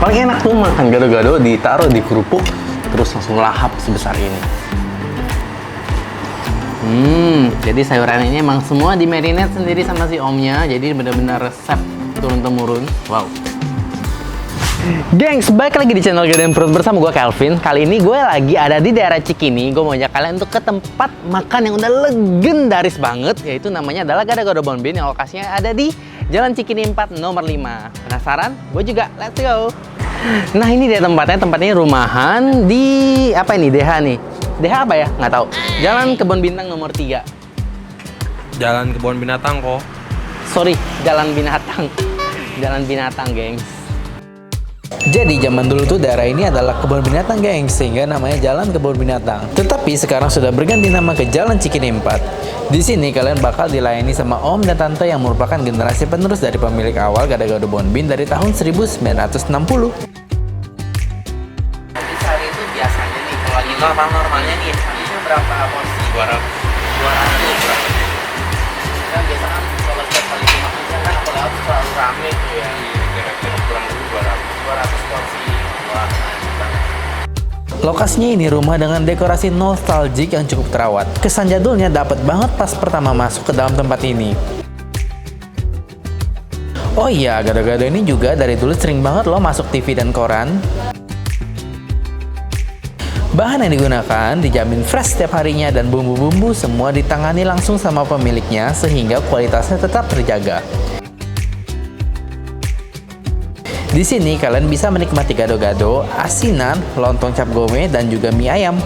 Paling enak tuh makan gado-gado ditaruh di kerupuk terus langsung lahap sebesar ini. Jadi sayuran ini emang semua di marinate sendiri sama si omnya. Jadi benar-benar resep turun-temurun. Wow. Gengs, balik lagi di channel Gedein Perut bersama gue Kelvin. Kali ini gue lagi ada di daerah Cikini. Gue mau ajak kalian untuk ke tempat makan yang udah legendaris banget, yaitu namanya adalah Gado-Gado Bonbin yang lokasinya ada di Jalan Cikini 4 nomor 5. Penasaran? Gue juga. Let's go. Nah, ini dia tempatnya rumahan di apa ini? DH nih. DH apa ya? Nggak tahu. Jalan Kebon Bintang nomor 3. Jalan Kebun Binatang kok. Sorry, Jalan Binatang. Jalan Binatang, gengs. Jadi zaman dulu tuh daerah ini adalah kebun binatang, gengs, sehingga namanya Jalan Kebun Binatang. Tetapi sekarang sudah berganti nama ke Jalan Cikini 4. Di sini kalian bakal dilayani sama om dan tante yang merupakan generasi penerus dari pemilik awal Gado-Gado Bonbin dari tahun 1960. Jadi sehari itu biasanya nih, kalau lagi normalnya nih, harusnya berapa porsi? 200. Kan biasa kan kalau setiap kali makan kan aku lewat selalu rame tuh ya. Kira-kira kurang lebih 200 porsi. Wah, mantap banget. Lokasinya ini rumah dengan dekorasi nostalgic yang cukup terawat. Kesan jadulnya dapat banget pas pertama masuk ke dalam tempat ini. Oh iya, Gado-Gado ini juga dari dulu sering banget loh masuk TV dan koran. Bahan yang digunakan dijamin fresh setiap harinya dan bumbu-bumbu semua ditangani langsung sama pemiliknya sehingga kualitasnya tetap terjaga. Di sini kalian bisa menikmati gado-gado, asinan, lontong cap gome, dan juga mie ayam.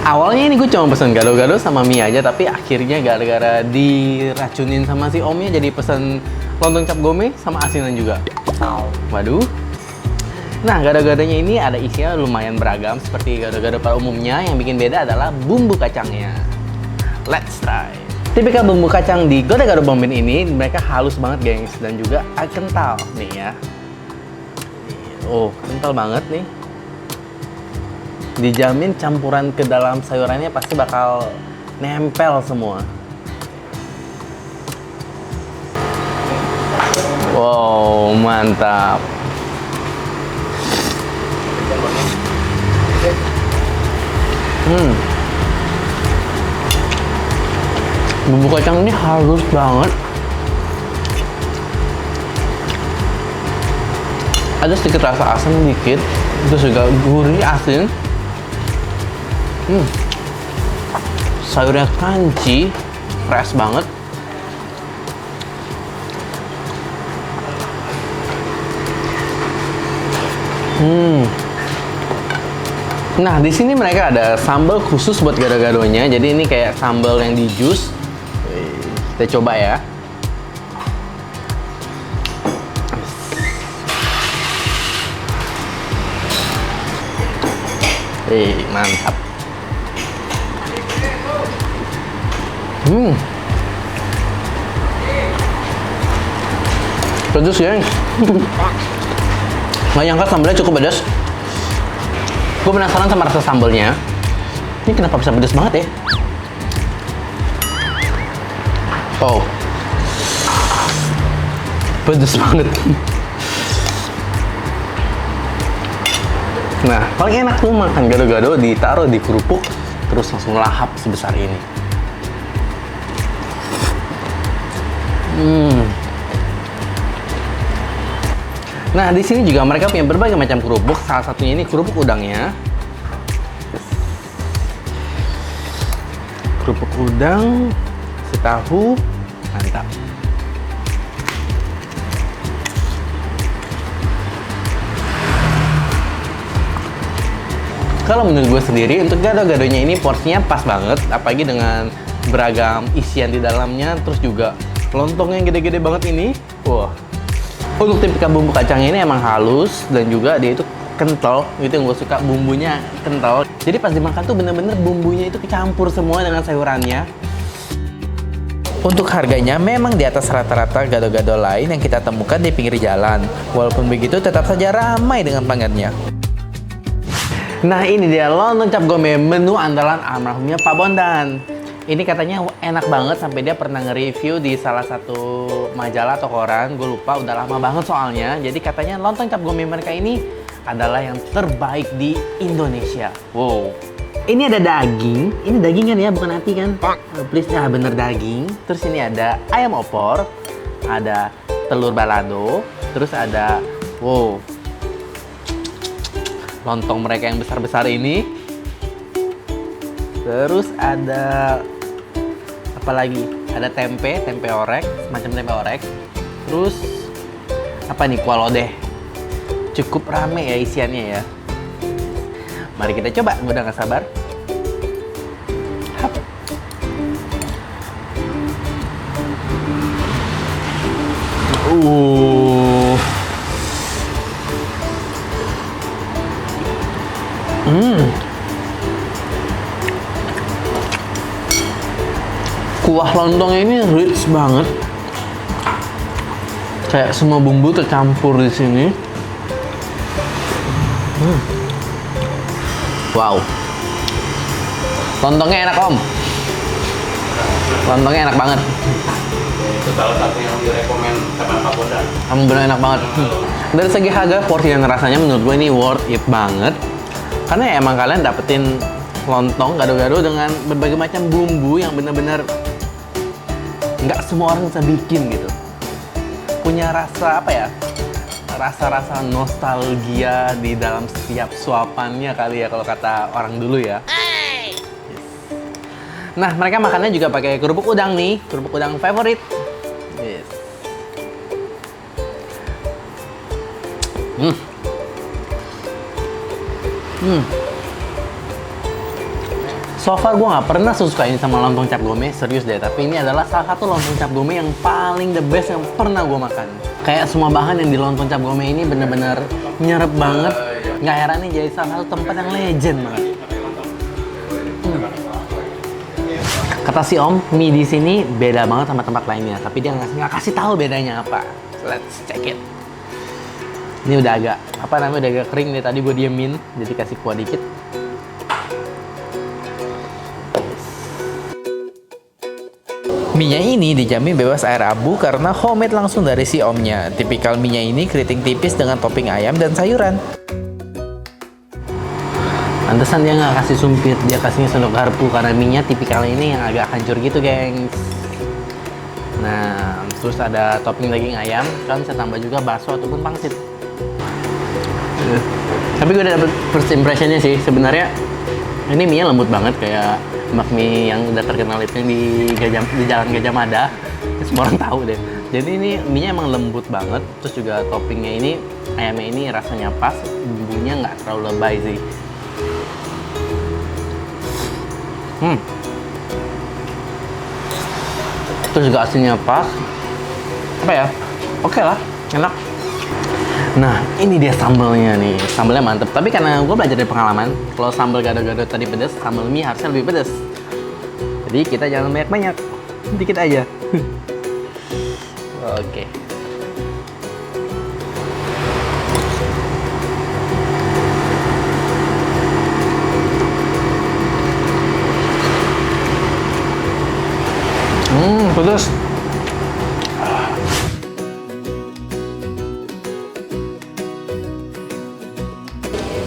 Awalnya ini gue cuma pesen gado-gado sama mie aja, tapi akhirnya gara-gara diracunin sama si omnya jadi pesen lontong cap gome sama asinan juga. Waduh. Nah, gado-gadonya ini ada isinya lumayan beragam seperti gado-gado pada umumnya. Yang bikin beda adalah bumbu kacangnya. Let's try. Tipikal bumbu kacang di Gado-Gado Bonbin ini mereka halus banget, gengs, dan juga kental nih ya. Oh, kental banget nih. Dijamin campuran ke dalam sayurannya pasti bakal nempel semua. Wow, mantap. Bumbu kacang ini halus banget. Ada sedikit rasa asam dikit, terus juga gurih asin. Sayurnya crunchy, fresh banget. Nah, di sini mereka ada sambal khusus buat gado-gadonya. Jadi ini kayak sambal yang di jus. Kita coba ya. Mantap. Pedas ya. Nggak nyangka sambalnya cukup pedas. Gue penasaran sama rasa sambalnya. Ini kenapa bisa pedas banget ya? Oh, pedas banget. Nah, paling enak tuh makan gado-gado ditaruh di kerupuk terus langsung lahap sebesar ini. Nah, di sini juga mereka punya berbagai macam kerupuk. Salah satunya ini kerupuk udangnya. Kerupuk udang, tahu, mantap. Kalau menurut gue sendiri, untuk gado-gadonya ini porsinya pas banget, apalagi dengan beragam isian di dalamnya, terus juga lontong yang gede-gede banget ini. Wah. Untuk tipikal bumbu kacangnya ini emang halus dan juga dia itu kental, itu yang gue suka, bumbunya kental. Jadi pas dimakan tuh bener-bener bumbunya itu kecampur semua dengan sayurannya. Untuk harganya memang di atas rata-rata gado-gado lain yang kita temukan di pinggir jalan. Walaupun begitu tetap saja ramai dengan pelanggannya. Nah, ini dia lontong cap gome, menu andalan almarhumnya Pak Bondan. Ini katanya enak banget sampai dia pernah nge-review di salah satu majalah atau koran. Gue lupa, udah lama banget soalnya. Jadi katanya lontong cap gome mereka ini adalah yang terbaik di Indonesia. Wow. Ini ada daging. Ini daging kan ya, bukan hati kan? Please, ya bener daging. Terus ini ada ayam opor. Ada telur balado. Terus ada, wow, lontong mereka yang besar-besar ini. Terus ada apa lagi? Ada tempe orek, semacam tempe orek. Terus apa nih? Kuah lodeh. Cukup rame ya isiannya ya. Mari kita coba, gue udah gak sabar. Hap. Kuah lontongnya ini rich banget. Kayak semua bumbu tercampur di sini. Wow. Lontongnya enak, Om. Lontongnya enak banget. Itu salah satu yang direkomend sama Pak Bonda. Kamu bener enak banget. Dari segi harga, porsi dan rasanya menurut gue ini worth it banget. Karena ya emang kalian dapetin lontong gado-gado dengan berbagai macam bumbu yang bener-bener nggak semua orang bisa bikin gitu. Punya rasa apa ya? Rasa-rasa nostalgia di dalam setiap suapannya kali ya kalau kata orang dulu ya. Yes. Nah, mereka makannya juga pakai kerupuk udang nih, kerupuk udang favorit. Yes. So far gue nggak pernah suka ini sama lontong cap gome, serius deh. Tapi ini adalah salah satu lontong cap gome yang paling the best yang pernah gue makan. Kayak semua bahan yang di lontong cap gome ini bener-bener nyerep banget. Nggak heran nih jadi salah satu tempat yang legend banget. Kata si Om, mie di sini beda banget sama tempat lainnya. Tapi dia nggak kasih tahu bedanya apa. Let's check it. Ini udah agak udah agak kering deh. Tadi gue diemin, jadi kasih kuah dikit. Mie-nya ini dijamin bebas air abu karena homemade langsung dari si omnya. Tipikal mie-nya ini keriting tipis dengan topping ayam dan sayuran. Pantesan dia nggak kasih sumpit, dia kasihnya sendok garpu karena mie-nya tipikal ini yang agak hancur gitu, gengs. Nah, terus ada topping daging ayam, kalian bisa tambah juga bakso ataupun pangsit. Tapi gue udah dapet first impressionnya sih, sebenarnya ini mie-nya lembut banget kayak bakmi yang udah terkenal itu yang di Jalan Gajah Mada. Semua orang tahu deh. Jadi ini mie-nya emang lembut banget, terus juga toppingnya ini, ayamnya ini rasanya pas, bumbunya nggak terlalu lebay sih. Terus juga asinnya pas. Apa ya? Oke lah, enak. Nah, ini dia sambalnya nih. Sambalnya mantep. Tapi karena gue belajar dari pengalaman, kalau sambal gado-gado tadi pedas, sambal mie harusnya lebih pedas. Jadi kita jangan banyak-banyak, dikit aja. Oke. Pedas.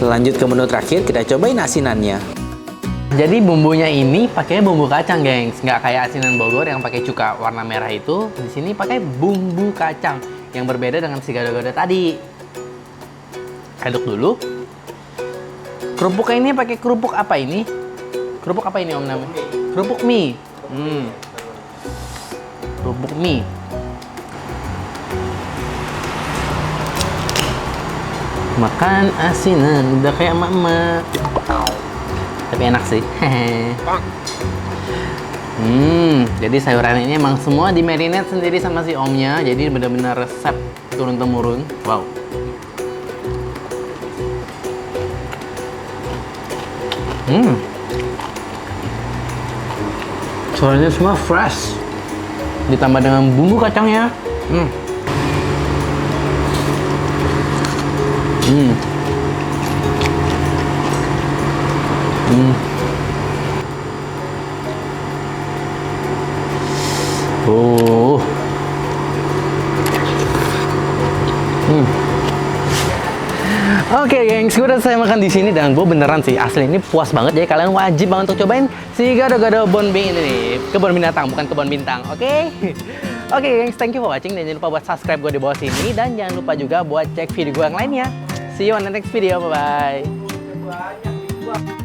Lanjut ke menu terakhir, kita cobain asinannya. Jadi bumbunya ini pakai bumbu kacang, gengs. Nggak kayak asinan Bogor yang pakai cuka warna merah itu. Di sini pakai bumbu kacang yang berbeda dengan si gado-gado tadi. Aduk dulu. Kerupuknya ini pakai kerupuk apa ini? Kerupuk apa ini, Om namanya? Kerupuk mie. Kerupuk mie. Makan asinan udah kayak emak-emak. Tapi enak sih. Jadi sayuran ini emang semua di marinate sendiri sama si omnya. Jadi benar-benar resep turun-temurun. Wow. Sayurannya semua fresh. Ditambah dengan bumbu kacangnya. Oke, gengs, gue udah selesai makan di sini dan gue beneran sih asli ini puas banget. Jadi kalian wajib banget untuk cobain si gado-gado Bonbing ini nih. Kebun binatang, bukan kebun bintang. Oke? Oke, gengs, thank you for watching dan jangan lupa buat subscribe gue di bawah sini dan jangan lupa juga buat cek video gue yang lainnya. See you on the next video. Bye bye.